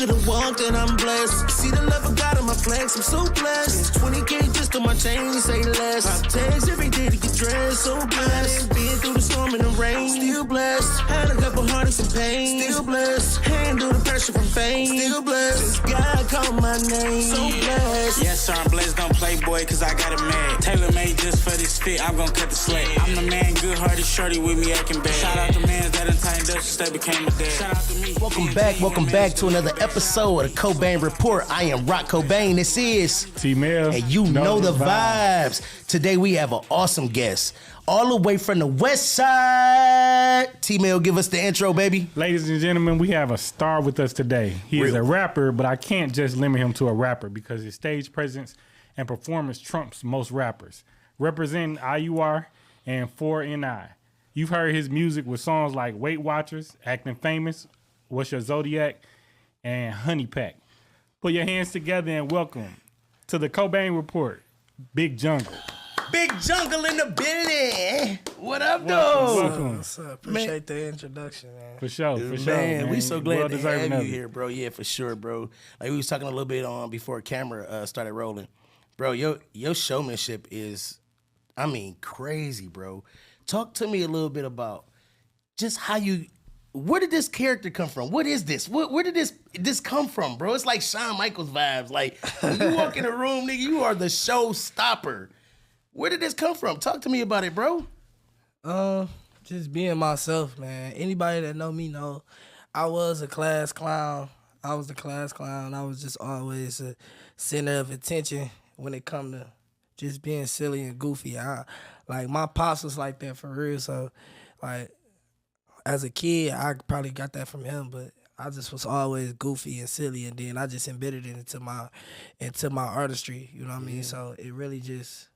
could've walked and I'm blessed. See the love I got on my flex, I'm so blessed. 20K just on my chain, say less. Pop tags every day to get dressed, so blessed. Been through the storm and the rain, still blessed. Had a couple heartaches and pain, still blessed. Handle the pressure from fame, still blessed. God called my name, so blessed. Yes, sir, I'm blessed, don't play boy, cause I got it mad. Tailor made just for this fit, I'm gon' cut the slack. I'm the man, good hearted shorty with me acting bad. Shout out to mans that done tightened up since they became a dad. Shout out to me. Welcome back to another episode of the Cobain Report. I am Rock Cobain. This is T-Mail. And you know the vibes. Today we have an awesome guest. All the way from the west side. T-Mail, give us the intro, baby. Ladies and gentlemen, we have a star with us today. He is a rapper, but I can't just limit him to a rapper because his stage presence and performance trumps most rappers. Representing IUR and 4NI. You've heard his music with songs like Weight Watchers, Acting Famous, What's Your Zodiac, and Honey Pack. Put your hands together and welcome to the Cobain Report, Big Jungle. Big Jungle in the building. What up, though? Welcome. What's up? Appreciate the introduction, man. For sure, Man, we so glad to have you of it. here, bro. Yeah, for sure, bro. Like we was talking a little bit on before camera started rolling. Bro, your showmanship is, I mean, crazy, bro. Talk to me a little bit about just how where did this character come from? What is this? Where did this come from, bro? It's like Shawn Michaels vibes. Like, when you walk in a room, nigga, you are the show stopper. Where did this come from? Talk to me about it, bro. Just being myself, man. Anybody that know me know I was a class clown. I was the class clown. I was just always a center of attention when it come to just being silly and goofy. Like, my pops was like that for real. So, like, as a kid, I probably got that from him, but I just was always goofy and silly, and then I just embedded it into my artistry. You know what I mean? So it really just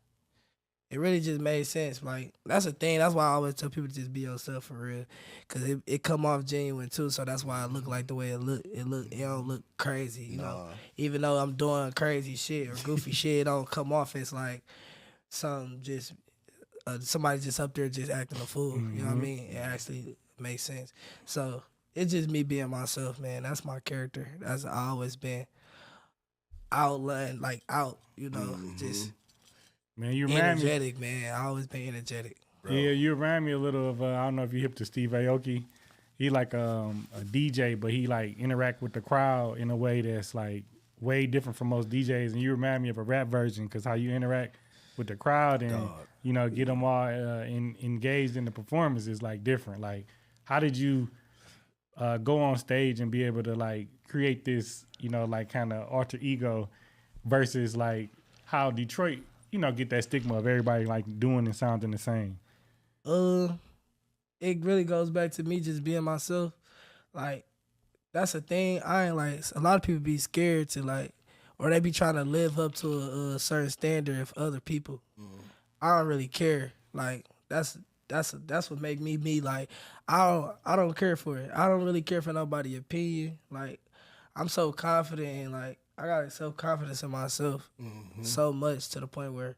made sense. Like, that's the thing. That's why I always tell people to just be yourself for real, cause it come off genuine too. So that's why I look like the way it look. It don't look crazy, you know. Even though I'm doing crazy shit or goofy shit, it don't come off as like something just somebody just up there just acting a fool. You know what I mean? It actually makes sense. So it's just me being myself, man. That's my character. That's I always been out, you know, just. Man, you remind energetic, man. I always been energetic, bro. Yeah, you remind me a little of, I don't know if you hip to Steve Aoki. He like a DJ, but he like interact with the crowd in a way that's like way different from most DJs. And you remind me of a rap version because how you interact with the crowd and, you know, get them all engaged in the performance is like different. Like, how did you go on stage and be able to like create this, you know, like kind of alter ego versus like how Detroit, you know, get that stigma of everybody like doing and sounding the same? It really goes back to me just being myself. Like, that's the thing. I ain't like, a lot of people be scared to like, or they be trying to live up to a certain standard of other people. I don't really care. Like, that's what make me me. Like, I don't care for it. I don't really care for nobody's opinion. Like, I'm so confident and like, I got self-confidence in myself so much to the point where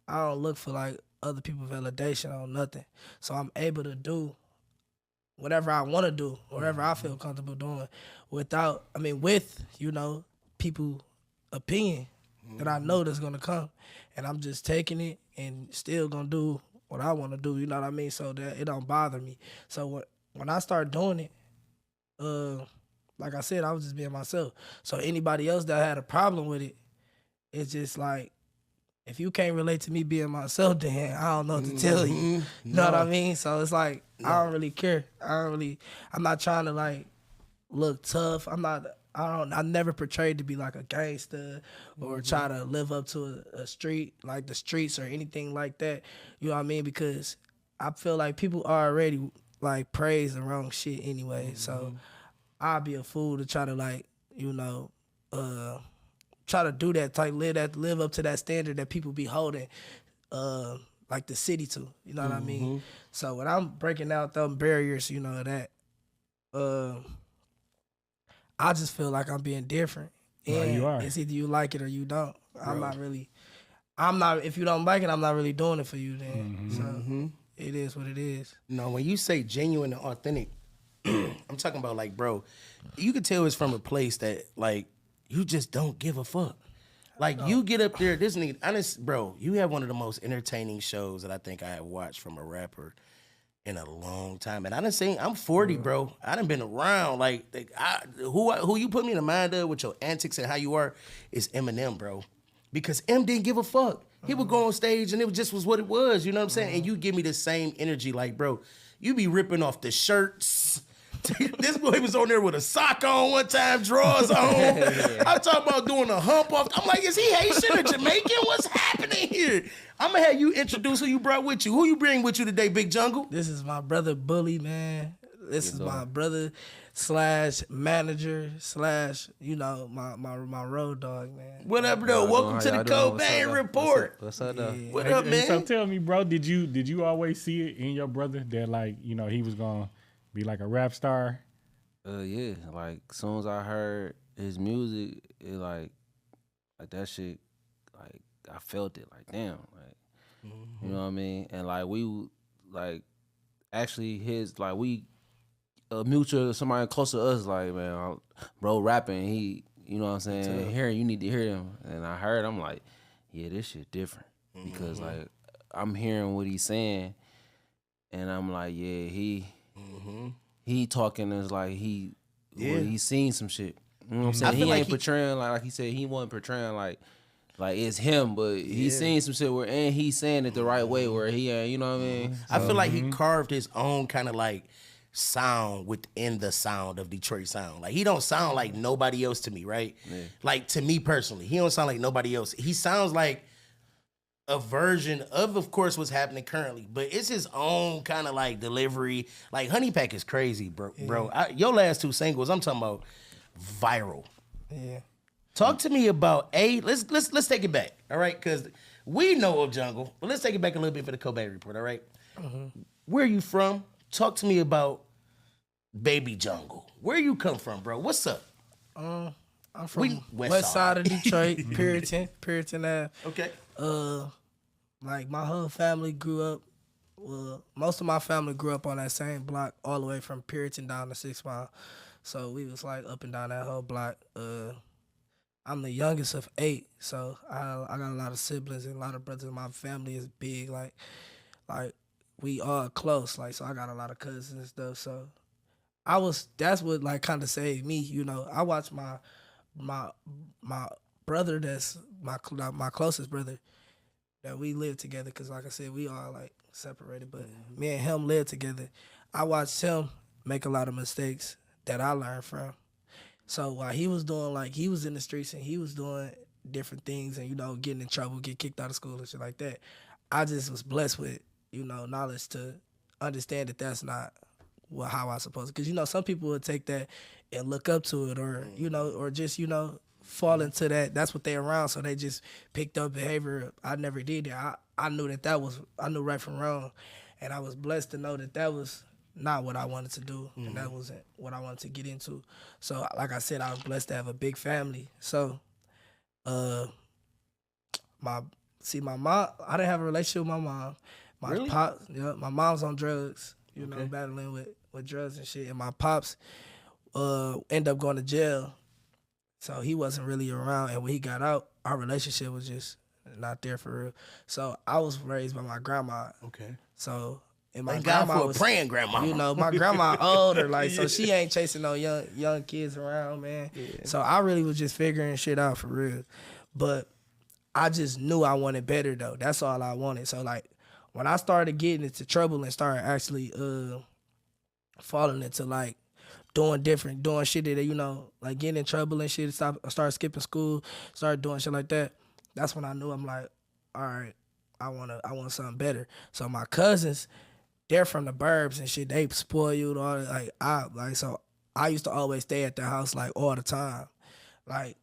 I don't look for like other people's validation on nothing. So I'm able to do whatever I want to do, whatever I feel comfortable doing with, you know, people opinion that I know that's going to come. And I'm just taking it and still going to do what I want to do, you know what I mean? So that it don't bother me. So when I start doing it, like I said, I was just being myself. So anybody else that had a problem with it, it's just like, if you can't relate to me being myself, then I don't know what to tell you. You know what I mean? So it's like, I don't really care. I'm not trying to like look tough. I never portrayed to be like a gangster or try to live up to a street, like the streets or anything like that. You know what I mean? Because I feel like people already like praise the wrong shit anyway. So I'd be a fool to try to like, you know, try to do that, like live up to that standard that people be holding, like the city to. You know what I mean? So when I'm breaking out them barriers, you know that, I just feel like I'm being different. And you are. It's either you like it or you don't. If you don't like it, I'm not really doing it for you then. So it is what it is. No, when you say genuine and authentic, I'm talking about like, bro, you can tell it's from a place that like you just don't give a fuck. Like you get up there, this nigga, honest, bro, you have one of the most entertaining shows that I think I have watched from a rapper in a long time. And I done seen, I'm 40, bro. I done been around. Like, who you put me in the mind of with your antics and how you are is Eminem, bro. Because M didn't give a fuck. He would go on stage and it was what it was. You know what I'm saying? And you give me the same energy. Like, bro, you be ripping off the shirts. This boy was on there with a sock on one time, drawers on. I'm talking about doing a hump off. I'm like, is he Haitian or Jamaican? What's happening here? I'm gonna have you introduce who you brought with you. Who you bring with you today, Big Jungle? This is my brother Bully, man. This is my brother / manager / my road dog, man. What up, though? Welcome to the Cobain Report. What's up, though? What up, man? So tell me, bro, did you always see it in your brother that like, he was gonna be like a rap star? Yeah, like as soon as I heard his music, it like that shit, like I felt it, like damn, like you know what I mean? And like we like actually his like we a mutual somebody close to us, like man, bro rapping, he you know what I'm saying, hearing you need to hear him. And I heard, I'm like, yeah, this shit different. Because like I'm hearing what he's saying and I'm like, yeah, he talking as like he's seen some shit. You know what I'm saying? He ain't portraying like he said, he wasn't portraying like it's him, but he's seen some shit where and he's saying it the right way where he ain't, you know what I mean? I feel like he carved his own kind of like sound within the sound of Detroit sound. Like he don't sound like nobody else to me, right? Yeah. Like to me personally, he don't sound like nobody else. He sounds like a version of course, what's happening currently, but it's his own kind of like delivery. Like Honey Pack is crazy, bro. Your last 2 singles, I'm talking about viral. Yeah. Talk to me about let's take it back, all right? Because we know of Jungle, but let's take it back a little bit for the Cobain Report, all right? Where are you from? Talk to me about Baby Jungle. Where you come from, bro? What's up? I'm from west side of Detroit, Puritan Ave. Okay. Like my whole family grew up. Well, most of my family grew up on that same block, all the way from Puritan down to 6 Mile. So we was like up and down that whole block. I'm the youngest of 8, so I got a lot of siblings and a lot of brothers. My family is big, like we all close, like so I got a lot of cousins and stuff. So that's what like kind of saved me, I watched my brother, that's my closest brother, that we live together, because like I said, we are like separated, but me and him live together. I watched him make a lot of mistakes that I learned from. So while he was doing, like, he was in the streets and he was doing different things and, getting in trouble, get kicked out of school and shit like that, I just was blessed with, knowledge to understand that that's not how I supposed to. Because, some people would take that and look up to it or, or just, fall into that. That's what they around, so they just picked up behavior. I never did that. I knew I knew right from wrong. And I was blessed to know that was not what I wanted to do, and that wasn't what I wanted to get into. So, like I said, I was blessed to have a big family. So, my mom, I didn't have a relationship with my mom. Really? My mom's on drugs, battling with drugs and shit. And my pops ended up going to jail, so he wasn't really around. And when he got out, our relationship was just not there for real. So I was raised by my grandma. Okay. So. And my Thank God grandma for was a praying grandma. My grandma older, like, so she ain't chasing no young kids around, man. Yeah. So I really was just figuring shit out for real. But I just knew I wanted better, though. That's all I wanted. So, like, when I started getting into trouble and started actually falling into, like, doing shit that, like, getting in trouble and shit, started skipping school, started doing shit like that, that's when I knew, I'm like, all right, I want something better. So my cousins, they're from the burbs and shit. They spoil you all so I used to always stay at their house like all the time, like,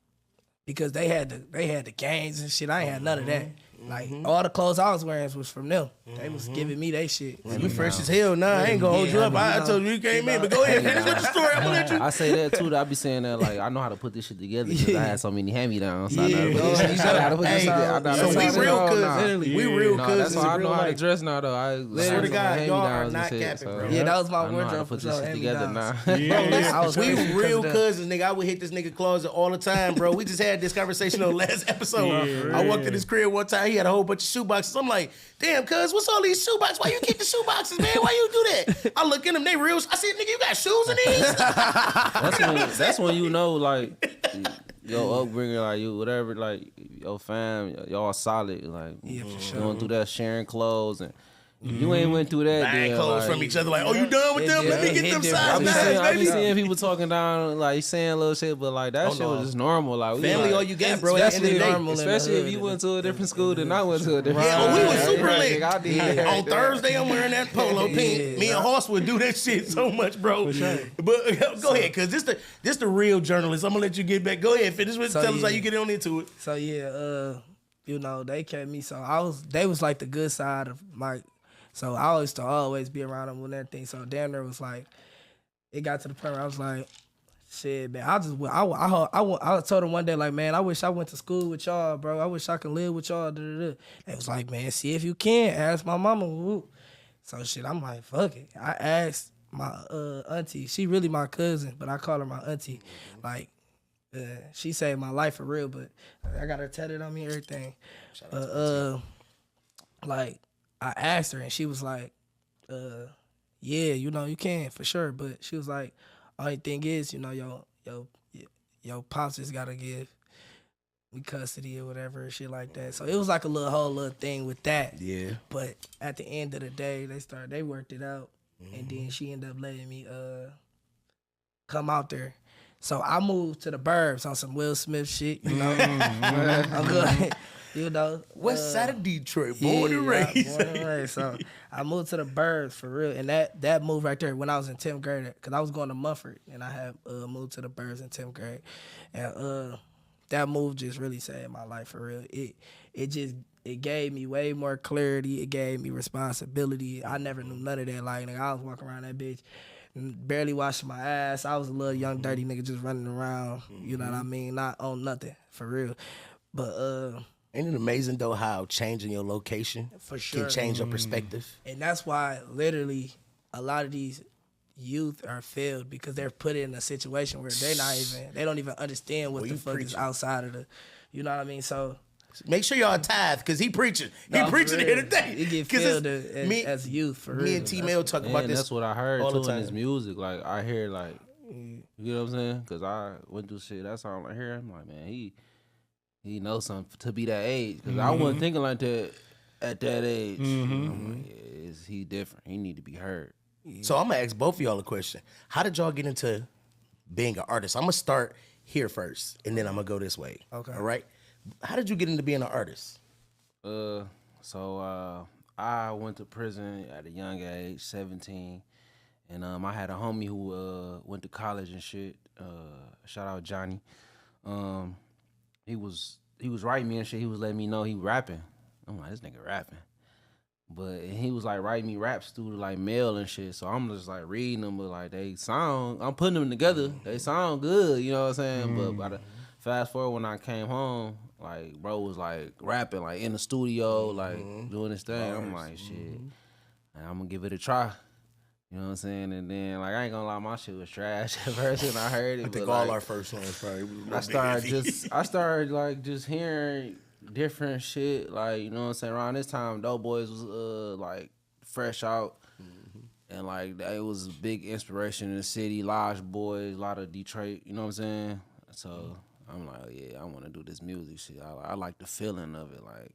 because they had the games and shit. I ain't had none of that. Like all the clothes I was wearing was from them. They was giving me they shit. You fresh as hell now. I ain't gonna hold you up. I told you you came in, but go ahead, finish with the story. I'm gonna let you. I say that too. I be saying that like I know how to put this shit together because I had so many hand-me-downs. So I know how to put this shit together. So we real cousins. We real No, cousins. that's why I in know real how to life. dress now though. I Swear to God, y'all are hand-me-downs not and shit, capping, so bro. Yeah, that was my I know how to wardrobe put for this sure. shit together now. Bro, listen, I was we crazy real because of that. cousins, nigga. I would hit this nigga closet all the time, bro. We just had this conversation on last episode. I walked in his crib one time. He had a whole bunch of shoe boxes. I'm like, damn, cuz, what's all these shoe boxes? Why you keep the shoe boxes, man? Why you do that? I look in them, they real. I said, nigga, you got shoes in these? That's when you know like your upbringing, like you whatever, like your fam, y'all solid, like going through that sharing clothes and. You ain't went through that. Buying then, clothes like, from each other, like, oh, you done with them? Let me get them I size be 9s, seeing baby. people talking down, like saying little shit, but like that shit was just normal. Like we Family, like, all you got, bro. At the end of the day. especially if you went to a different school than I went to a different Yeah, school. oh, we was super lit. I did. On Thursday, I'm wearing that polo pink. Me and Hoss would do that shit so much, bro. But go ahead, cause this the real journalist. I'm gonna let you get back. Go ahead, finish with tell us how you get on into it. So yeah, you know, they kept me. So they was like the good side of my. So I used to always be around them and everything. So damn near was like, it got to the point where I was like, shit, man, I told him one day, like, man, I wish I went to school with y'all, bro. I wish I could live with y'all. It was like, man, see if you can. Ask my mama. Woo. So shit, I'm like, fuck it. I asked my auntie. She really my cousin, but I call her my auntie. Like, she saved my life for real, but I got her tatted on me and everything. Like, I asked her and she was like, yeah, you know, you can for sure. But she was like, only thing is, you know, your pops just gotta give me custody or whatever, shit like that. So it was like a whole little thing with that. Yeah. But at the end of the day, they worked it out. And then she ended up letting me come out there. So I moved to the burbs on some Will Smith shit, you know. I'm good. You know, West side of Detroit, born and raised. Born and raised. So I moved to the burbs for real, and that move right there when I was in 10th grade, because I was going to Mumford, and I had moved to the burbs in 10th grade, and that move just really saved my life for real. It gave me way more clarity. It gave me responsibility. I never knew none of that. Like, nigga, I was walking around that bitch, barely washing my ass. I was a little young dirty nigga just running around. You know what I mean? Not on nothing for real, but. Ain't it amazing though how changing your location For sure. can change your perspective? And that's why literally a lot of these youth are failed because they're put in a situation where they don't even understand what the fuck is outside of the, you know what I mean? So make sure y'all tithe because he preaching. He preaching here today. You get failed as youth for real. Me and T-Mail talk about this. That's what I heard all the too time. in his music. Like I hear like, you know what I'm saying? Because I went through shit. That's all I hear. I'm like, man, he knows something to be that age. Because I wasn't thinking like that at that age. I'm like, yeah, is he different? He need to be heard. So I'm gonna ask both of y'all a question. How did y'all get into being an artist? I'm gonna start here first, and then I'm gonna go this way. Okay. All right. How did you get into being an artist? So I went to prison at a young age, 17. And I had a homie who went to college and shit. Shout out Johnny. He was writing me and shit. He was letting me know he rapping. I'm like, this nigga rapping. But he was like writing me raps through like mail and shit. So I'm just like reading them, but like I'm putting them together. They sound good, you know what I'm saying? But by the fast forward when I came home, like bro was like rapping, like in the studio, like doing his thing. I'm like, shit, I'm gonna give it a try. You know what I'm saying? And then, like, I ain't gonna lie, my shit was trash at first when I heard it. I think but, all like, our first songs probably. I started like just hearing different shit. Like, you know what I'm saying? Around this time, Doughboys was like fresh out, and like it was a big inspiration in the city. Lodge Boys, a lot of Detroit. You know what I'm saying? So I'm like, oh, yeah, I want to do this music shit. I like the feeling of it, like.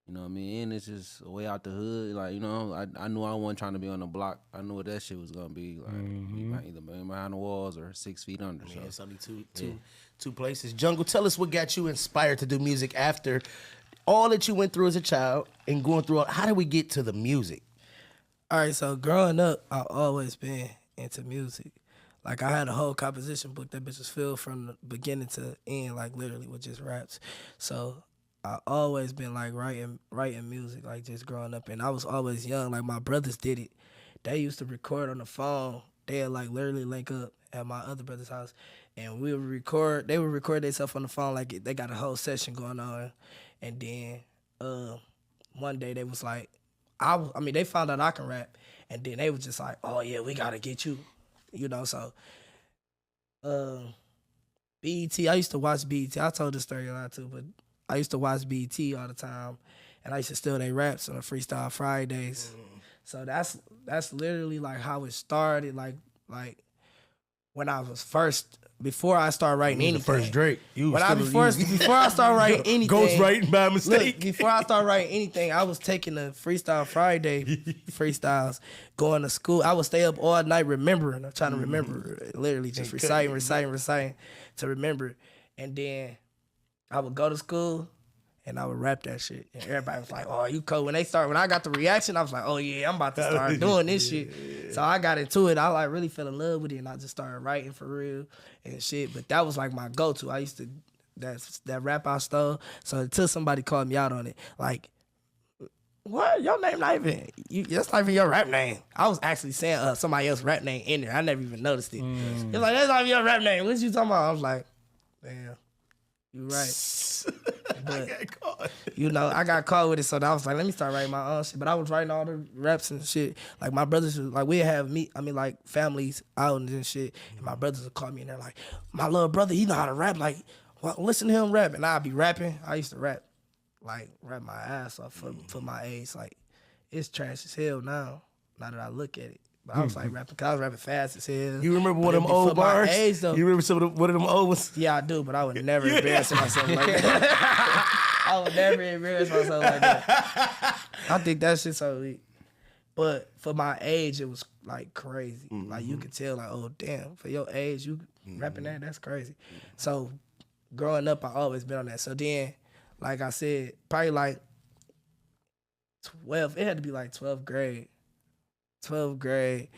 You know what I mean? And it's just a way out the hood. Like, you know, I knew I wasn't trying to be on the block. I knew what that shit was going to be. Like, either behind the walls or 6 feet under. Yeah, it's only two places. Jungle, tell us what got you inspired to do music after all that you went through as a child and going through. How did we get to the music? All right, so growing up, I've always been into music. Like, I had a whole composition book that bitch was filled from the beginning to end, like, literally with just raps. So I always been like writing music, like just growing up, and I was always young. Like my brothers did it. They used to record on the phone. They'd like literally link up at my other brother's house, and we would record. They would record themselves on the phone, like they got a whole session going on, and then one day they was like, I mean, they found out I can rap, and then they was just like, oh yeah, we gotta get you, you know. So, BET. I used to watch BET. I told this story a lot too, but I used to watch BET all the time, and I used to steal their raps on the Freestyle Fridays. So that's literally like how it started. Like when I was before I started writing anything. The first Drake. Before I started writing anything. Ghost writing by mistake. Look, before I started writing anything, I was taking the Freestyle Friday freestyles, going to school. I would stay up all night remembering. I'm trying to remember, literally just reciting to remember. And then I would go to school and I would rap that shit. And everybody was like, oh, you cold. When I got the reaction, I was like, oh yeah, I'm about to start doing this shit. So I got into it. I like really fell in love with it, and I just started writing for real and shit. But that was like my go-to. I used to, that rap I stole. So until somebody called me out on it, like, what? Your name not even, that's not even your rap name. I was actually saying somebody else's rap name in there. I never even noticed it. It's like, that's not even your rap name. What you talking about? I was like, damn, you right. But, I got caught with it, so I was like, let me start writing my own shit. But I was writing all the raps and shit. Like, my brothers, like, we'd have families out and shit, and my brothers would call me, and they're like, my little brother, he know how to rap. Like, well, listen to him rap. And I'd be rapping. I used to rap my ass off for my age. Like, it's trash as hell now that I look at it. But I was like rapping, because I was rapping fast as hell. You remember one of them old bars? Age, you remember one of them old ones? Yeah, I do, but I would never embarrass myself like that. I would never embarrass myself like that. I think that shit's so weak. But for my age, it was like crazy. Like you could tell, like, oh damn, for your age, you rapping that's crazy. So growing up, I always been on that. So then, like I said, probably like 12, it had to be like 12th grade. 12th grade,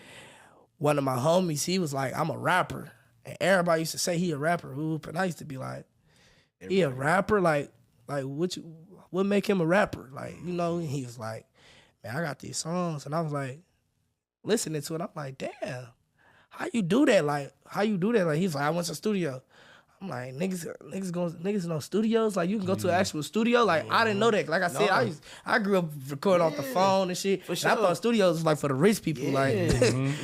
one of my homies, he was like, I'm a rapper. And everybody used to say he a rapper. And I used to be like, he a rapper? Like what make him a rapper? Like, and he was like, man, I got these songs. And I was like, listening to it, I'm like, damn, how you do that? Like, he's like, I went to the studio. I'm like, niggas know studios. Like, you can go to an actual studio. Like, I didn't know that. Like I said, I grew up recording off the phone and shit. For sure. And I thought studios was like for the rich people. Like,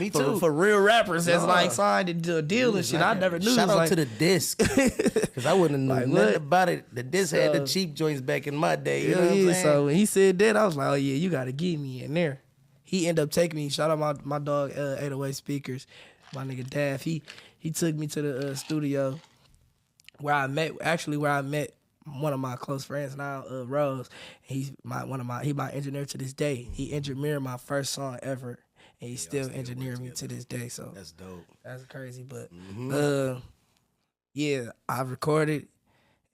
me too. for real rappers that's like signed into a deal and shit. I never knew. Shout out like, to the disc, because I wouldn't know nothing about it. The disc had the cheap joints back in my day. You know what I'm saying? So when he said that, I was like, oh yeah, you gotta get me in there. He ended up taking me. Shout out my dog 808 Speakers, my nigga Daff. He took me to the studio. Where I met one of my close friends now, Rose. He's my engineer to this day. He engineered my first song ever, and he's still engineering me to this day. So that's dope. That's crazy, but yeah, I recorded,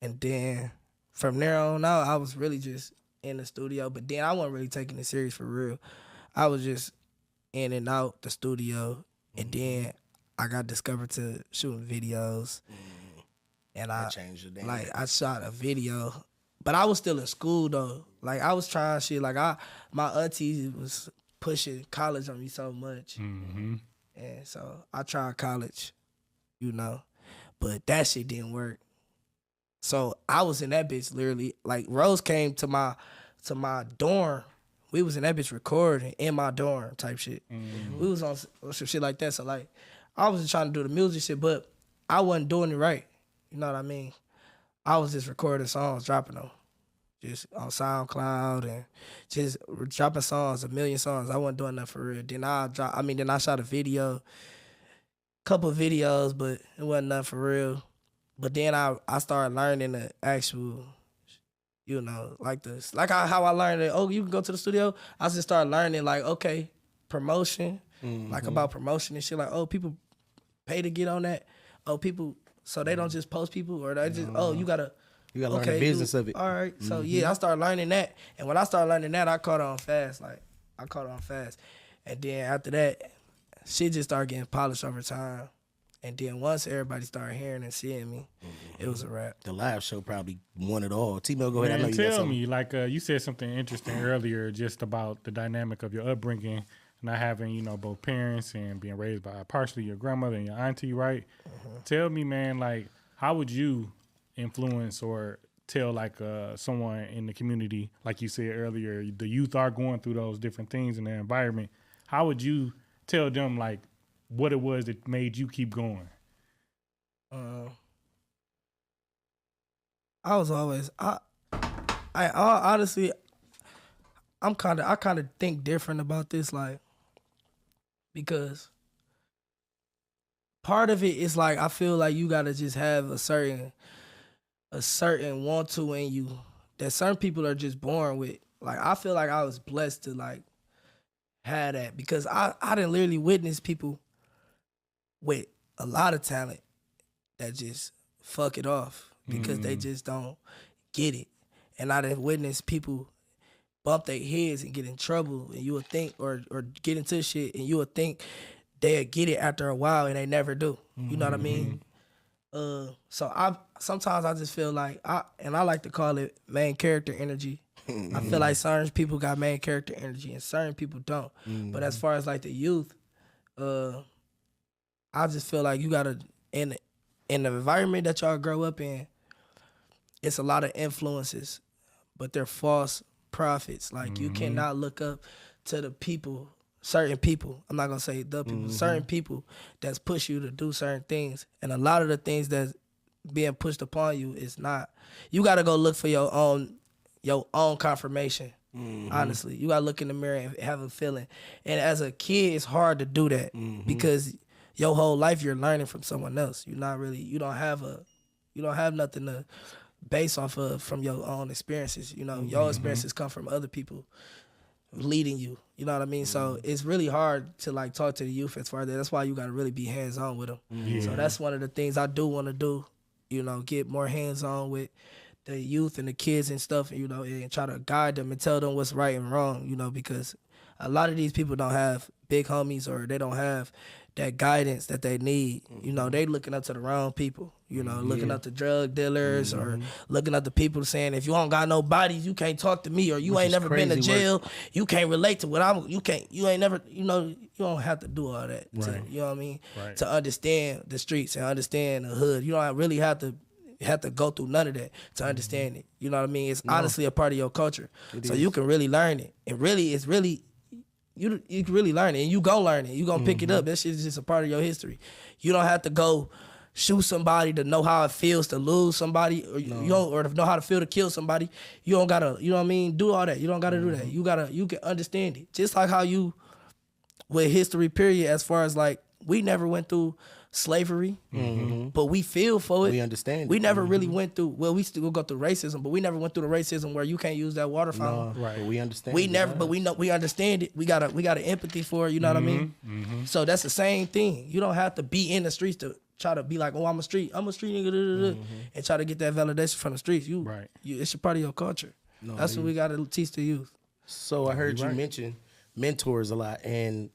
and then from there on out, I was really just in the studio. But then I wasn't really taking it serious for real. I was just in and out the studio, and then I got discovered to shooting videos. And I changed the name. Like, I shot a video, but I was still in school though. Like, I was trying shit. Like, my auntie was pushing college on me so much, and so I tried college, but that shit didn't work. So I was in that bitch literally. Like, Rose came to my dorm. We was in that bitch recording in my dorm type shit. We was on some shit like that. So like, I was just trying to do the music shit, but I wasn't doing it right. You know what I mean? I was just recording songs, dropping them, just on SoundCloud and just dropping songs, 1 million songs. I wasn't doing that for real. Then I shot a video, couple of videos, but it wasn't nothing for real. But then I started learning the actual, like this, like how I learned that. Oh, you can go to the studio. I just started learning like, okay, promotion, like about promotion and shit. Like, oh, people pay to get on that. Oh, people. So they don't just post people, or they just you gotta learn the business of it. All right, so yeah, I started learning that, and when I started learning that, I caught on fast. And then after that, shit just started getting polished over time. And then once everybody started hearing and seeing me, it was a wrap. The live show probably won it all. T-Mill, go ahead. I know Man, you got tell something. me, like you said something interesting earlier, just about the dynamic of your upbringing, not having both parents and being raised by partially your grandmother and your auntie, right? Tell me, man, like how would you influence or tell like someone in the community, like you said earlier, the youth are going through those different things in their environment. How would you tell them like what it was that made you keep going? I was always I honestly I kind of think different about this, like, because part of it is like I feel like you gotta just have a certain want to in you that certain people are just born with. Like I feel like I was blessed to like have that because I didn't literally witness people with a lot of talent that just fuck it off because they just don't get it. And I didn't witness people bump their heads and get in trouble, and you would think, or get into shit, and you would think they'd get it after a while, and they never do. You know what I mean? So sometimes I just feel like I like to call it main character energy. I feel like certain people got main character energy and certain people don't. But as far as like the youth, I just feel like you gotta in the environment that y'all grow up in, it's a lot of influences, but they're false prophets. Like you cannot look up to the people, certain people. I'm not gonna say the people, certain people that's push you to do certain things, and a lot of the things that's being pushed upon you is not. You gotta go look for your own confirmation. Honestly, you gotta look in the mirror and have a feeling. And as a kid, it's hard to do that because your whole life you're learning from someone else. You don't have nothing to base off of from your own experiences. Your experiences come from other people leading you. You know what I mean? So it's really hard to like talk to the youth as far as that. That's why you gotta really be hands on with them. So that's one of the things I do want to do. Get more hands on with the youth and the kids and stuff. And try to guide them and tell them what's right and wrong. Because a lot of these people don't have big homies or they don't have that guidance that they need. They looking up to the wrong people, looking up to drug dealers or looking up to people saying, if you don't got no bodies, you can't talk to me, or you ain't never been to jail, you can't relate to what you ain't never, you don't have to do all that. Right. You know what I mean? Right. To understand the streets and understand the hood. You don't really have to go through none of that to understand it. You know what I mean? It's honestly a part of your culture. So you can really learn it. And really, it's really, you can really learn it, and you gonna learn it. You gonna pick it up. That shit's just a part of your history. You don't have to go shoot somebody to know how it feels to lose somebody, or or to know how to feel to kill somebody. You don't gotta, you know what I mean, do all that. You don't gotta do that. You can understand it. Just like how you, with history period, as far as like, we never went through slavery, but we feel for it. We understand We it. never really went through, well, we still go through racism, but we never went through the racism where you can't use that water fountain. Right. But we understand. We never, but we understand it. We got an empathy for it. You know what I mean? So that's the same thing. You don't have to be in the streets to try to be like, oh, I'm a street nigga, and try to get that validation from the streets. It's a part of your culture. That's what we got to teach the youth. So I heard you mention mentors a lot, and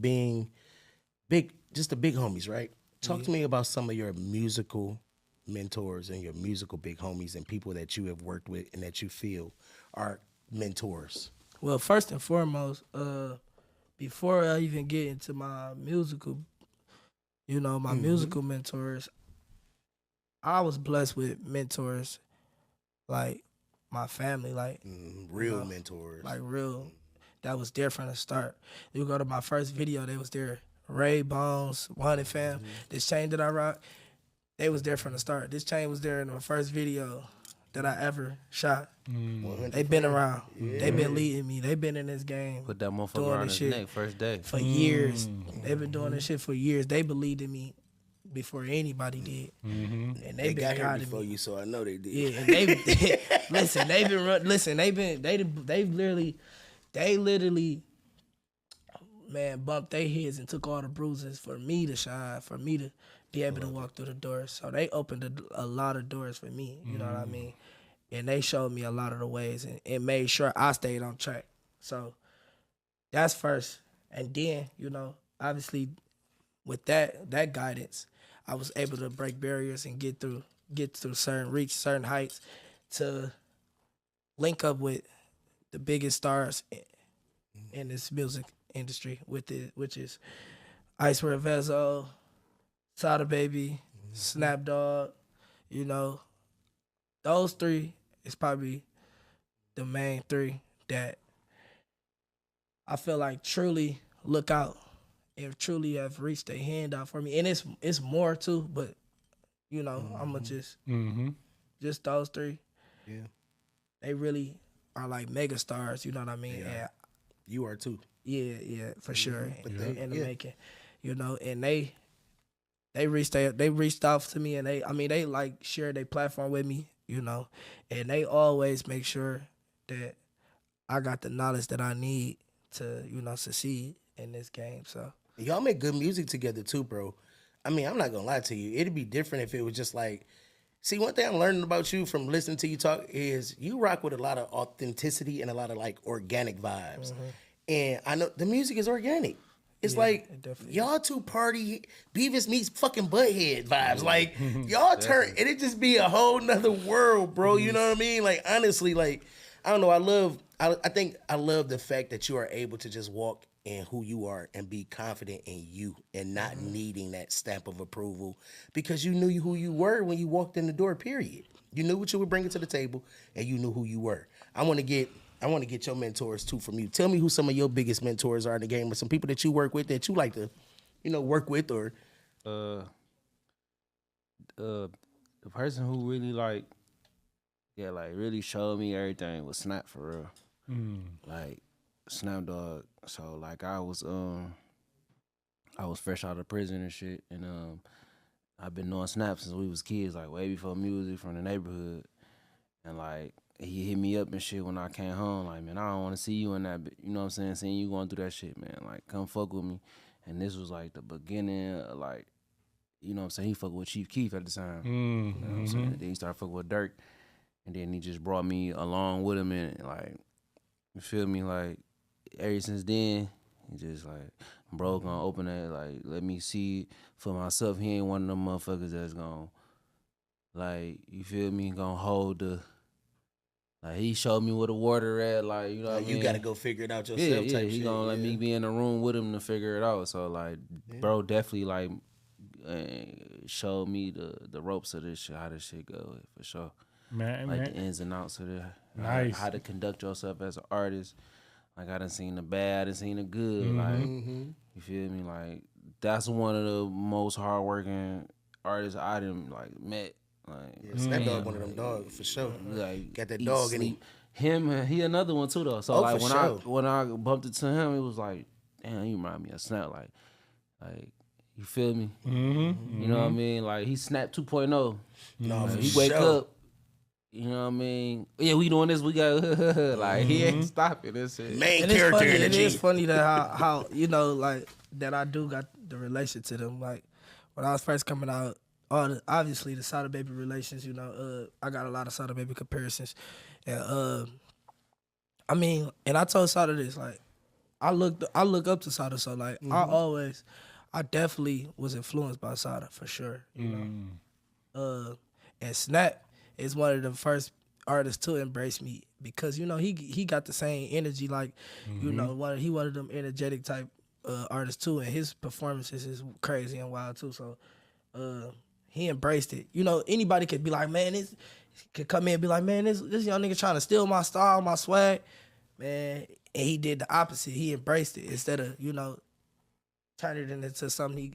being big, just the big homies, right? Talk to me about some of your musical mentors and your musical big homies and people that you have worked with and that you feel are mentors. Well, first and foremost, before I even get into my musical, musical mentors, I was blessed with mentors like my family, like real mentors, like real. That was there from the start. You go to my first video, they was there. Ray Bones, 100 Fam, this chain that I rock, they was there from the start. This chain was there in the first video that I ever shot. They been around. They been leading me. They been in this game. Put that motherfucker doing around this his shit neck first day. for years. They've been doing this shit for years. They believed in me before anybody did. And they been got here guiding before me. you, so I know they did. Yeah, and they literally man, bumped their heads and took all the bruises for me to shine, for me to be able to walk through the doors. So they opened a lot of doors for me, you know what I mean? And they showed me a lot of the ways and made sure I stayed on track. So that's first. And then, obviously with that guidance, I was able to break barriers and get through get to reach certain heights, to link up with the biggest stars in this music industry with it, which is Icewear Vezzo, Sada Baby, Snap Dogg. You know, those three is probably the main three that I feel like truly look out and truly have reached a hand out for me. And it's more too, but you know, I'm gonna just those three. Yeah. They really are like mega stars, you know what I mean? Yeah. And You are too. yeah, for sure. But In the yeah. making. You know, and they reached out to me, and they like shared their platform with me, you know, and they always make sure that I got the knowledge that I need to, you know, succeed in this game. So Y'all make good music together too, bro. I mean, I'm not gonna lie to you. It'd be different if it was just like, see, one thing I'm learning about you from listening to you talk is you rock with a lot of authenticity and a lot of like organic vibes. And I know the music is organic. It's like it definitely y'all two party Beavis meets fucking Butthead vibes. Like y'all turn and it just be a whole nother world, bro. You know what I mean? Like honestly, like I don't know. I think I love the fact that you are able to just walk in who you are and be confident in you and not needing that stamp of approval because you knew who you were when you walked in the door, period. You knew what you were bringing to the table and you knew who you were. I want to get your mentors too from you. Tell me who some of your biggest mentors are in the game or some people that you work with that you like to, you know, work with or. The person who really really showed me everything was Snap for real. Like Snap Dogg. So like I was fresh out of prison and shit, and I've been knowing Snap since we was kids, like way before music from the neighborhood, and like he hit me up and shit when I came home, like, man, I don't want to see you in that, you know what I'm saying, seeing you going through that shit, man, like come fuck with me, and this was like the beginning of like, you know what I'm saying, he fucked with Chief Keef at the time, you know what I'm saying, then he started fucking with Dirk, and then he just brought me along with him, and like, you feel me, like, ever since then, he just like, bro, gonna open that, like, let me see for myself. He ain't one of them motherfuckers that's gonna, like, you feel me, gonna hold the, like, he showed me where the water at, like, you know what I mean? You gotta go figure it out yourself. Yeah, he gonna let me be in the room with him to figure it out. So, like, bro, definitely, like, showed me the ropes of this shit, how this shit go, for sure. Man, like, the ins and outs of it. Nice. How to conduct yourself as an artist. Like, I done seen the bad, I done seen the good. Like, you feel me? Like, that's one of the most hardworking artists I done, like, met. Like, Snap Dogg, one of them dogs for sure. Like, Got that eat, dog in sleep. Him, he another one too though. So Oh, like for when I bumped into him, it was like, damn, you remind me of Snap. Like you feel me? You know what I mean? Like he Snap 2.0. No, Like, for he wake sure. up. You know what I mean? Yeah, we doing this. We got like he ain't stopping this shit. Main And it's character funny, energy. it is funny that how you know, like, that I do got the relation to them. Like, when I was first coming out, obviously the Sada Baby relations, you know, I got a lot of Sada Baby comparisons. And I mean, and I told Sada this, like, I look up to Sada, so like I definitely was influenced by Sada for sure, you know. And Snap is one of the first artists to embrace me because, you know, he got the same energy, like, you know, one of them energetic type artists too, and his performances is crazy and wild too. So he embraced it. You know, anybody could be like, man, this could come in and be like, man, this young nigga trying to steal my style, my swag, man. And he did the opposite. He embraced it instead of, you know, turning it into something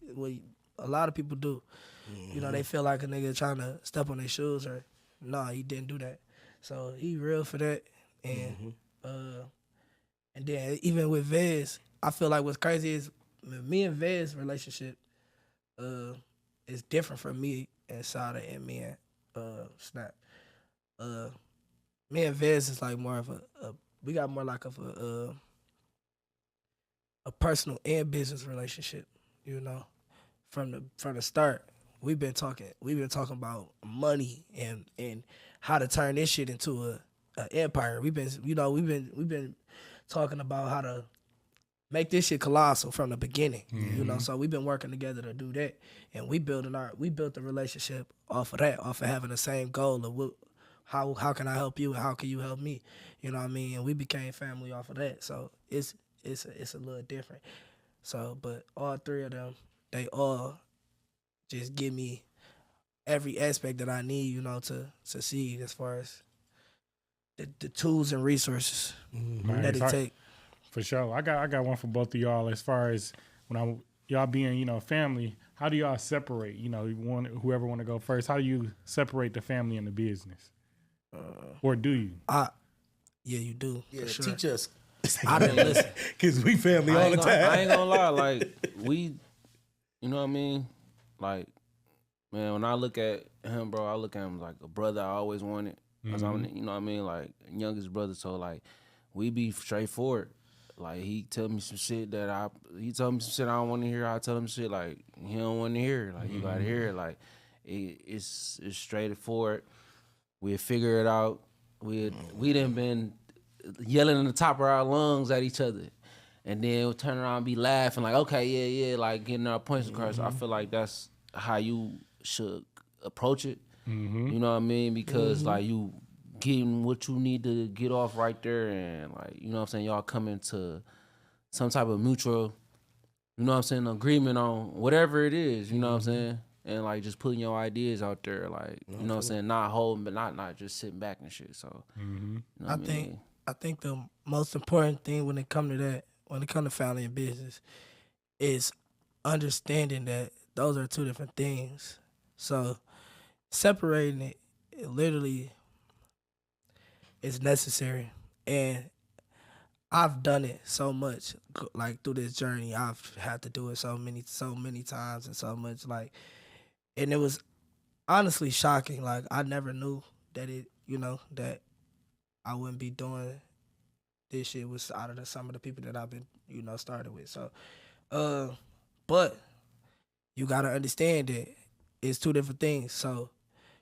a lot of people do. You know, they feel like a nigga trying to step on their shoes, or no, he didn't do that. So he real for that. And then even with Vez, I feel like what's crazy is me and Vez relationship is different from me and Sada and me and Snap. Me and Vez is like more of we got more like of a personal and business relationship, you know. From the start, we've been talking about money and how to turn this shit into a empire. We've been talking about how to make this shit colossal from the beginning. You know, so we've been working together to do that, and we built the relationship off of that, off of having the same goal of how can I help you and how can you help me. You know what I mean? And we became family off of that. So it's a little different. So, but all three of them, they all just give me every aspect that I need, you know, to succeed as far as the tools and resources that it take. For sure. I got one for both of y'all as far as y'all being, you know, family. How do y'all separate? You know, whoever want to go first. How do you separate the family and the business? Or do you? Yeah, you do. Yeah, for sure. teach us. I didn't listen. Because we family all the time. I ain't gonna lie, like we, you know what I mean? Like, man, when I look at him, bro, I look at him like a brother I always wanted. Cause I'm, you know what I mean? Like, youngest brother, so like, we be straightforward. Like, he tell me some shit I don't want to hear. I tell him shit like he don't want to hear. Like, you gotta hear it. Like, it's straightforward. We'll figure it out. We done been yelling in the top of our lungs at each other, and then we'll turn around and be laughing like, okay, yeah, like getting our points across. I feel like that's how you should approach it. You know what I mean? Because like you getting what you need to get off right there, and like, you know what I'm saying, y'all come into some type of mutual, you know what I'm saying, agreement on whatever it is, you know what I'm saying? And like just putting your ideas out there, like, you know what I'm saying, not holding, but not just sitting back and shit. So you know what I think the most important thing when it come to that, when it come to family and business, is understanding that those are two different things. So separating it literally is necessary, and I've done it so much, like through this journey. I've had to do it so many times and so much, like, and it was honestly shocking. Like, I never knew that that I wouldn't be doing this shit was out of some of the people that I've been, started with. So, but you gotta understand that it's two different things. So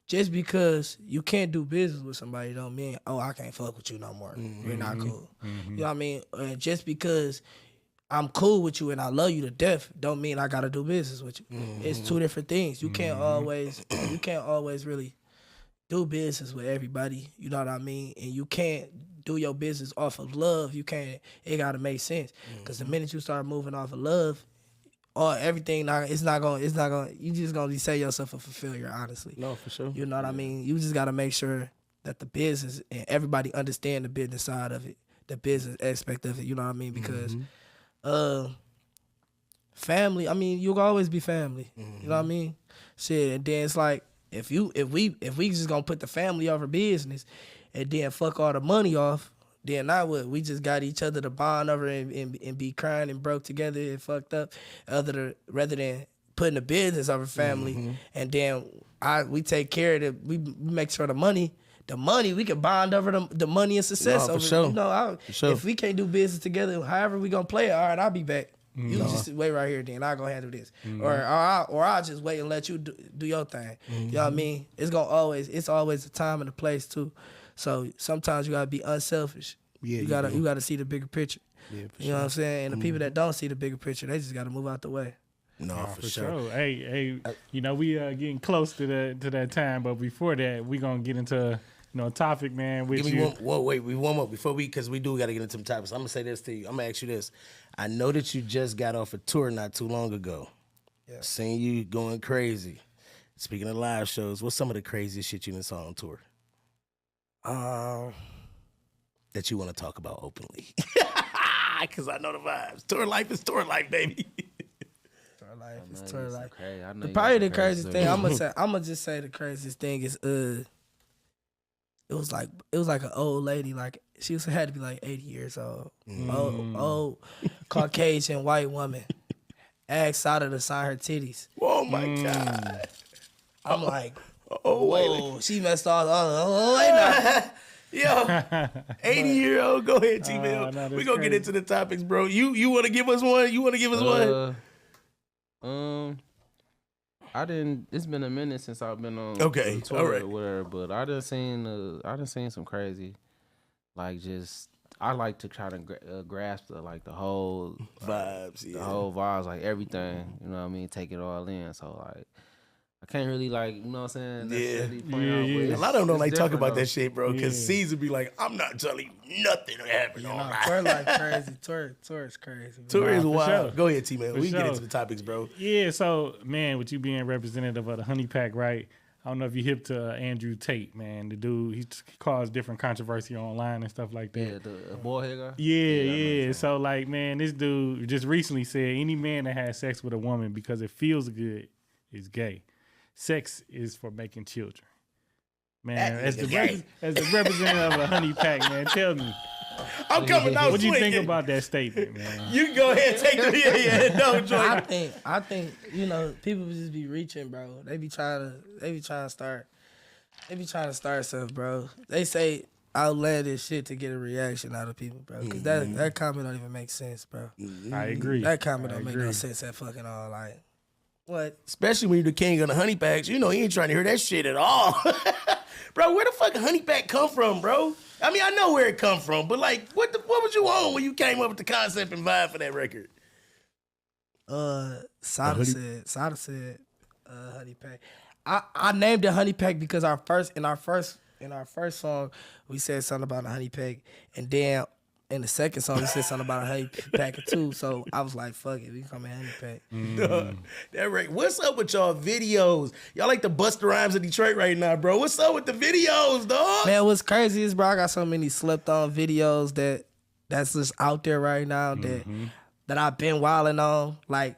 just because you can't do business with somebody don't mean, oh, I can't fuck with you no more. You're not cool. You know what I mean? And just because I'm cool with you and I love you to death don't mean I gotta do business with you. It's two different things. You can't always really do business with everybody. You know what I mean? And you can't do your business off of love. It gotta make sense. Because the minute you start moving off of love, or everything, it's not gonna. You just gonna set yourself up for failure. Honestly, No, for sure. you know what I mean. You just gotta make sure that the business and everybody understand the business side of it, the business aspect of it. You know what I mean? Because, family. I mean, you'll always be family. You know what I mean? Shit, and then it's like if we just gonna put the family over business, and then fuck all the money off. Then now what? We just got each other to bond over and be crying and broke together and fucked up, rather than putting the business over family. And then we take care of we make sure the money we can bond over the money and success. No, over, for sure. For sure. If we can't do business together, however we gonna play it, all right, I'll be back. You just wait right here, then I'll go handle this, or I'll just wait and let you do your thing. You know what I mean? It's always a time and a place too. So sometimes you gotta be unselfish. Yeah, you gotta see the bigger picture. Yeah, you know what I'm saying? And the people that don't see the bigger picture, they just gotta move out the way. No, for sure. Hey, we getting close to that time, but before that, we gonna get into a topic, man. Give me one more before because we do got to get into some topics. I'm gonna say this to you. I'm gonna ask you this. I know that you just got off a tour not too long ago. Yeah. Seeing you going crazy. Speaking of live shows, what's some of the craziest shit you done saw on tour? That you want to talk about openly? Because I know the vibes. Tour life is tour life, baby. Tour life is tour life. Probably the craziest thing I'm gonna just say the craziest thing is it was like an old lady, like she had to be like 80 years old. Old Caucasian white woman. Asked Sada to sign her titties. Oh my God. I'm like, whoa, she messed all now. Yo, 80-year-old. Go ahead, T-Mill. We gonna get into the topics, bro. You want to give us one? one? I didn't. It's been a minute since I've been on the tour or whatever. But I done seen some crazy, like just I like to try to grasp the whole Vibes, the whole vibes, like everything. You know what I mean? Take it all in. So like, I can't really like, you know what I'm saying? Necessarily point out, but A lot of them don't it's like talk different, about though. that shit, bro. Because Yeah. Caesar be like, I'm not telling you nothing that happened all night. Tour like crazy. Tour is crazy. Bro. Tour is Nah, for wild. sure. Go ahead, T-Man. For We can get sure. into the topics, bro. Yeah, so man, with you being representative of the Honey Pack, right? I don't know if you hip to Andrew Tate, man. The dude, he caused different controversy online and stuff like that. Yeah, the boy hair guy. Yeah. So like, man, this dude just recently said any man that has sex with a woman because it feels good is gay. Sex is for making children. Man, That as nigga the, gay. as the representative of a Honey Pack, man, tell me, I'm coming out what do you think swinging. about that statement, man? You can go ahead and take the no, Joy. I think you know people just be reaching, bro. They be trying to start stuff, bro. They say outlandish shit to get a reaction out of people, bro. Because that comment don't even make sense, bro. I agree. That comment I don't make no agree. sense at fucking all. Like, what? Especially when you're the king of the honey packs. You know he ain't trying to hear that shit at all. Bro, where the fuck honey pack come from, bro? I mean, I know where it come from, but like, what was you on when you came up with the concept and vibe for that record? Sada said, Honey Pack. I named it Honey Pack because in our first song we said something about a honey pack, and then in the second song we said something about a honey pack too. So I was like, fuck it, we call it Honey Pack. That right. What's up with y'all videos? Y'all like the Busta Rhymes of Detroit right now, bro. What's up with the videos, dog? Man, what's crazy is, bro, I got so many slept on videos that's just out there right now that I've been wilding on. Like,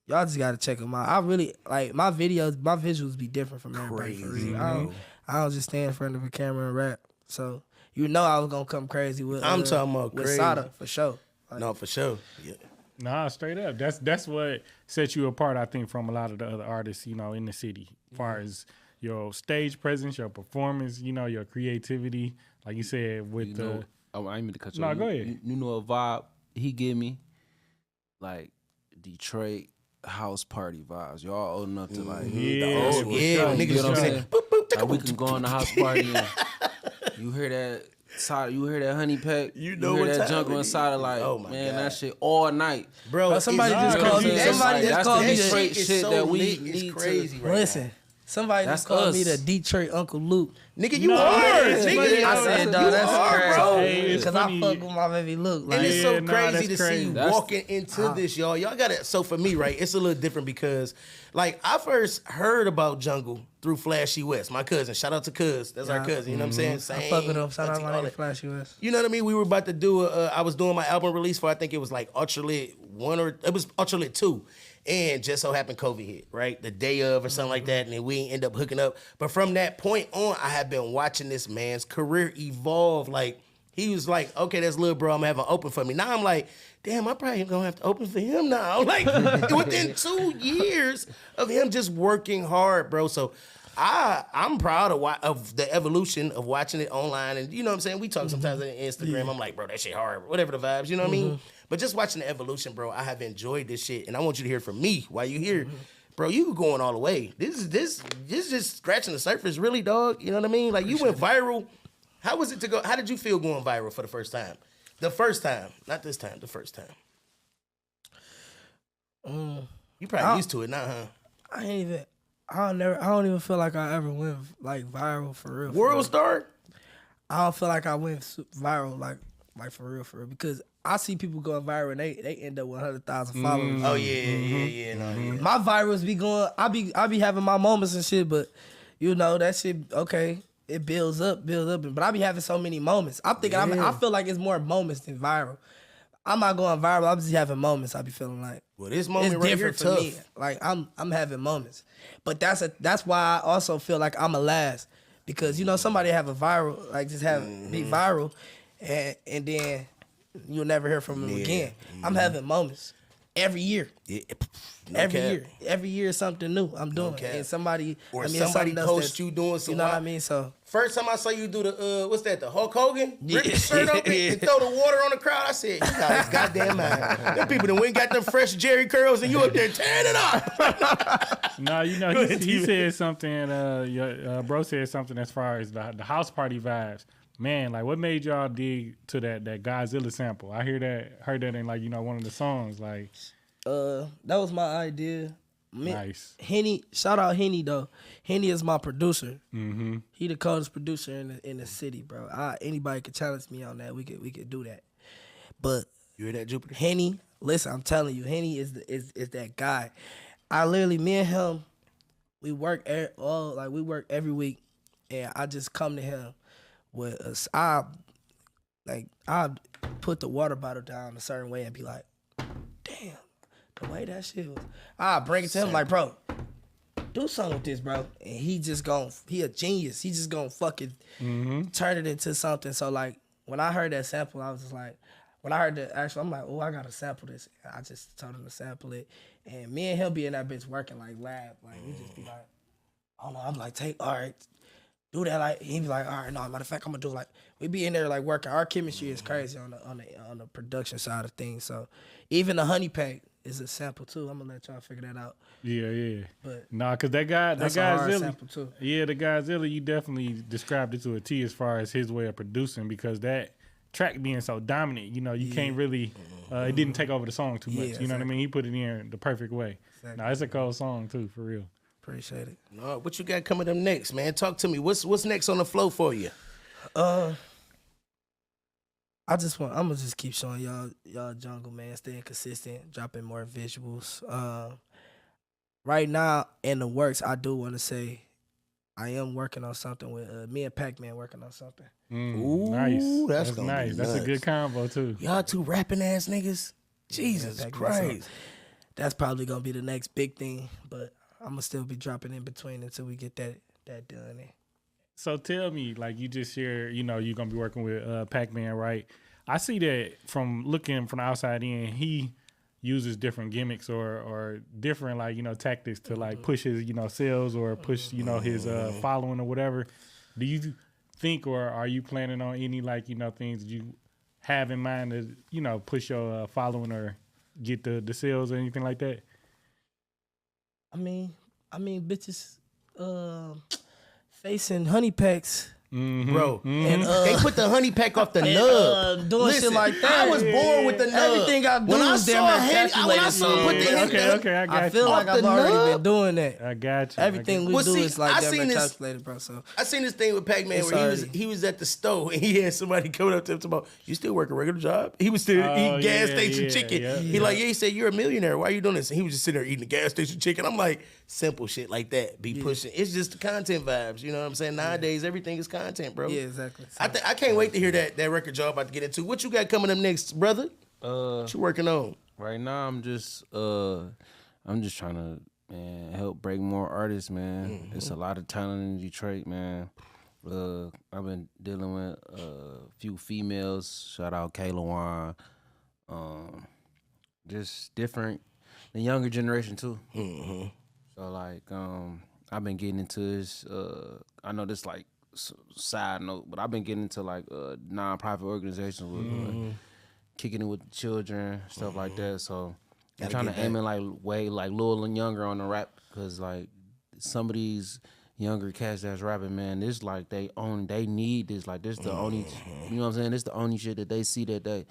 y'all just gotta check them out. I really like my visuals be different from everybody for Crazy, real. I don't just stand in front of a camera and rap. So you know I was gonna come crazy with I'm talking about with crazy. Sada for sure. Like, No, for sure. Yeah. Nah, straight up. That's what sets you apart, I think, from a lot of the other artists, you know, in the city. As far as your stage presence, your performance, you know, your creativity. Like you said, with You the know, I didn't mean to cut you No, off. go ahead. You know a vibe he give me? Like Detroit house party vibes. Y'all old enough to like Yeah, Oh, for yeah. sure. Niggas You know what I'm be saying? like, boop, boop, Like we can go on the house party and you hear that Sada, you hear that honey pack, You know hear what that time jungle it and Sada, is. like, Oh my man, God. that shit all night. bro. somebody it's- just you know called what me- I'm saying? somebody That's just the called me shit the- is shit so that we lit. It's need to- crazy right listen, now. somebody That's just called me us. the Detroit Uncle Luke. Nigga, you No, are. yeah, Nigga, yeah, I said, you dog, that's are, crazy. bro. Hey, it's Because I funny. fuck with my baby Luke. And Like, it's Yeah, so nah, crazy that's to see crazy. you That's- walking into this, y'all. Y'all got it. So for me, right, it's a little different because, like, I first heard about Jungle through Flashy West, my cousin. Shout out to Cuz. That's our cousin. You know what I'm saying? Same. I fuck with him. Shout out auntie, my all nigga that. Flashy West. You know what I mean? We were about to do I was doing my album release for, I think it was like Ultralit 1 or it was Ultralit 2. And just so happened COVID hit, right? The day of or something like that. And then we ain't end up hooking up. But from that point on, I have been watching this man's career evolve. Like, he was like, okay, that's little bro, I'm having open for me. Now I'm like, damn, I probably gonna have to open for him now. Like, within 2 years of him just working hard, bro. So I'm proud of the evolution of watching it online. And you know what I'm saying? We talk sometimes on Instagram. I'm like, bro, that shit hard. Whatever the vibes, you know what I mean? But just watching the evolution, bro, I have enjoyed this shit. And I want you to hear from me while you here. Bro, you going all the way. This is just scratching the surface, really, dog. You know what I mean? Like, you went viral. How was it to go? How did you feel going viral for the first time? The first time, not this time. The first time. You probably used to it now, huh? I don't even feel like I ever went like viral for real. World star. I don't feel like I went viral like for real because I see people going viral and they end up with 100,000 followers. Oh yeah. No, yeah. My virals be going. I be having my moments and shit, but you know that shit. Okay, it builds up, but I be having so many moments. I'm thinking. I feel like it's more moments than viral. I'm not going viral. I'm just having moments. I be feeling like. Well, this moment It's right different here, for tough. me. Like I'm having moments, but that's why I also feel like I'm a last because you know somebody have a viral like just have be viral, and then you'll never hear from them again. I'm having moments every year. Yeah. Every year something new I'm doing, cap. and somebody Somebody something else post that's- you doing some. You know what I mean? So First time I saw you do the what's that? The Hulk Hogan rip your shirt open and throw the water on the crowd. I said, you got his goddamn mind. Them people that went and got them fresh Jerry curls and you up there tearing it up. No, you know, he said something, your bro said something as far as the house party vibes. man, like what made y'all dig to that Godzilla sample? I heard that in like, you know, one of the songs. Like That was my idea. nice. Henny, shout out Henny though. Henny is my producer. Mm-hmm. He the coldest producer in the city, bro. Anybody could challenge me on that. We could do that. But You hear that, Jupiter? Henny, listen, I'm telling you, Henny is that guy. I literally, me and him, we work every week, and I just come to him with us. I put the water bottle down a certain way and be like, damn, the way that shit was. I bring it to him like, bro, do something with this, bro. And he a genius. He just gonna fucking turn it into something. So like, when I heard that sample, I was just like, when I heard the actual, I'm like, oh, I gotta sample this. And I just told him to sample it. And me and him be in that bitch working like lab. Like, we just be like, I don't know. I'm like, all right, do that. Like, he be like, all right, no, matter of fact, I'm gonna do like, we be in there like working. Our chemistry is crazy on the production side of things. So even the honey pack is a sample too. I'm gonna let y'all figure that out. Yeah. But nah, cause that that's a hard Godzilla, sample too. yeah, the Godzilla, you definitely described it to a T as far as his way of producing, because that track being so dominant, you know, you can't really, it didn't take over the song too much. Yeah, you know what I mean? He put it in the perfect way. Exactly. Nah, it's a cold song too, for real. Appreciate it. No, what you got coming up next, man? Talk to me. What's next on the flow for you? I'm gonna just keep showing y'all jungle, man, staying consistent, dropping more visuals. Right now in the works, I do want to say I am working on something with me and Pac-Man working on something. Ooh, Nice. that's That's gonna nice. be That's a nuts. good combo too. Y'all two rapping ass niggas. Jesus Pac-Man, Christ. so that's probably gonna be the next big thing, but I'm gonna still be dropping in between until we get that done. So tell me, like you just shared, you know, you're gonna be working with Pac-Man, right? I see that from looking from the outside in, he uses different gimmicks or different, like, you know, tactics to like push his, you know, sales or push, you know, his following or whatever. Do you think, or are you planning on any, like, you know, things you have in mind to, you know, push your following or get the sales or anything like that? I mean, bitches facing honey packs. Bro, And, they put the honey pack off the nub. doing shit like that. I was born with the nub. Everything I do when I is damn saw near Henny, when I calculated, saw him put the man. Henny, Okay, I got I you. feel like Off I've the already nub? been doing that. I got you. Everything we Well, do see, is like I damn seen near this- calculated, bro. So I seen this thing with Pac-Man It's where already- he was at the store and he had somebody coming up to him about, you still work a regular job? He was still eating gas station chicken. He like, he said, you're a millionaire. Why are you doing this? And he was just sitting there eating the gas station chicken. I'm like, simple shit like that be pushing. It's just the content vibes. You know what I'm saying? Nowadays, everything is content, bro. yeah, exactly. I can't wait to hear that record y'all about to get into. What you got coming up next, brother? What you working on? Right now, I'm just trying to, man, help break more artists, man. There's a lot of talent in Detroit, man. I've been dealing with a few females. Shout out Kayla Wan. Just different, the younger generation too. So like, I've been getting into this. I know this like side note, but I've been getting into like non-profit organizations with kicking it with the children, stuff like that. So I'm Gotta trying get to aim it like way like little and younger on the rap, because like some of these younger cats that's rapping, man, this like they need this. Like this the only, you know what I'm saying? This the only shit that they see that they,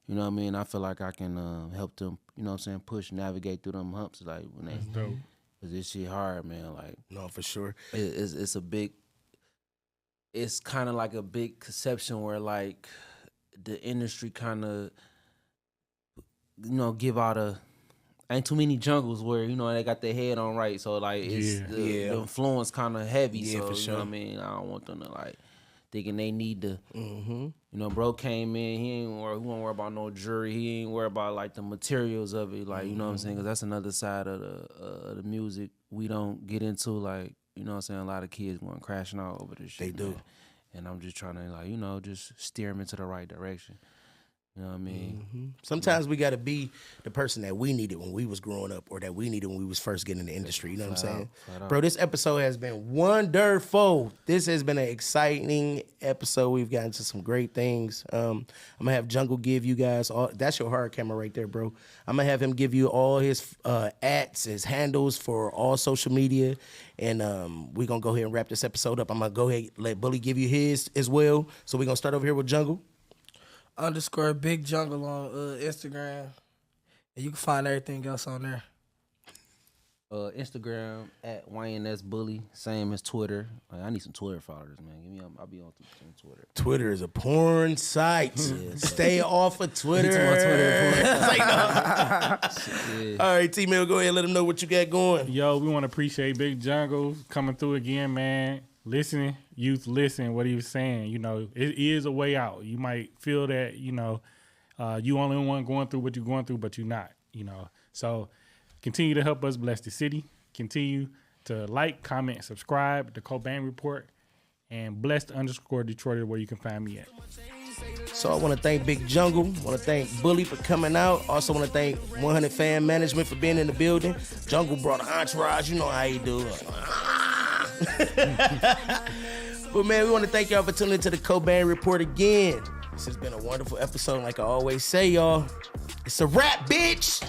you know what I mean? I feel like I can help them, you know what I'm saying, push, navigate through them humps, like when they, dope. cause this shit hard, man. Like No, for sure. it's a big, it's kind of like a big conception where like the industry kind of, you know, give out ain't too many jungles where, you know, they got their head on right. So like it's the influence kind of heavy. Yeah, so for you sure. know what I mean? I don't want them to like thinking they need to, you know, bro came in, he won't worry about no jury. He ain't worry about like the materials of it. Like, you know what I'm saying? Cause that's another side of the music we don't get into. Like, you know what I'm saying? A lot of kids going crashing out over this shit. They do. Man. And I'm just trying to like, you know, just steer them into the right direction. You know what I mean? Sometimes we got to be the person that we needed when we was growing up, or that we needed when we was first getting in the industry. You know what I'm saying? Flat out. Bro, this episode has been wonderful. This has been an exciting episode. We've gotten to some great things. I'm going to have Jungle give you guys all. That's your hard camera right there, bro. I'm going to have him give you all his ats, his handles for all social media. And we're going to go ahead and wrap this episode up. I'm going to go ahead and let Bully give you his as well. So we're going to start over here with Jungle. _Big Jungle on Instagram. And you can find everything else on there. Instagram at YNS Bully, same as Twitter. Like, I need some Twitter followers, man. Give me, I'll be on Twitter. Twitter is a porn site. Stay off of Twitter. All right, T-Mill, go ahead and let them know what you got going. Yo, we want to appreciate Big Jungle coming through again, man. Listening, youth, listen what he was saying. You know, it is a way out. You might feel that, you know, you only one going through what you're going through, but you're not, you know. So continue to help us bless the city. Continue to like, comment, subscribe to Cobain Report, and blessed_Detroit where you can find me at. So I want to thank Big Jungle. Want to thank Bully for coming out. Also want to thank 100 Fan Management for being in the building. Jungle brought an entourage. You know how you do. But man, we want to thank y'all for tuning into the Cobain Report again. This has been a wonderful episode. Like I always say, y'all, it's a wrap, bitch.